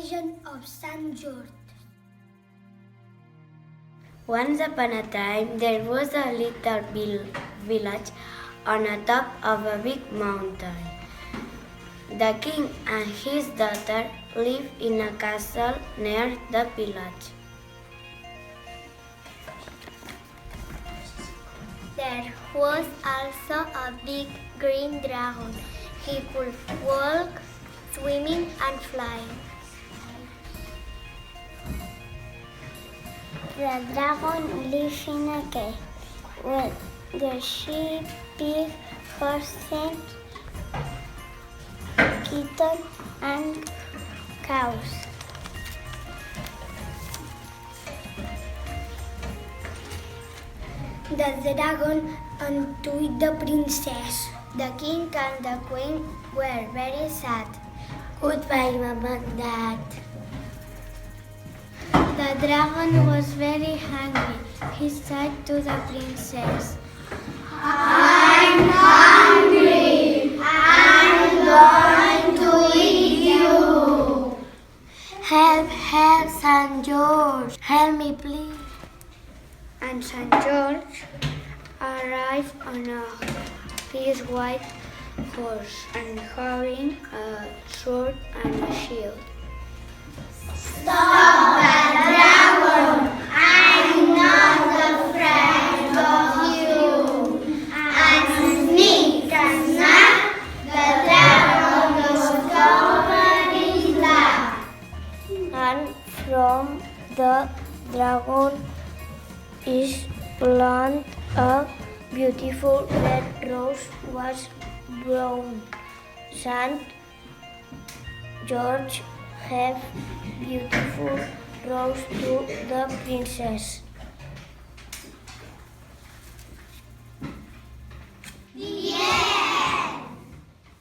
legend of St. George. Once upon a time, there was a little village on the top of a big mountain. The king and his daughter lived in a castle near the village. There was also a big green dragon. He could walk, swimming, and fly. The dragon lived in a cave with the sheep, pig, horses, kittens, and cows. The dragon untied the princess. The king and the queen were very sad. Goodbye, Mom and Dad. The dragon was very hungry. He said to the princess, "I'm hungry. I'm going to eat you. Help, St. George. Help me, please." And St. George arrived on his white horse and carrying a sword and a shield. "Stop that dragon! I'm not afraid of you!" And sneak and snap, the dragon was covered in blood. And from the dragon is plant a beautiful red rose was born. St. George gave beautiful rose to the princess.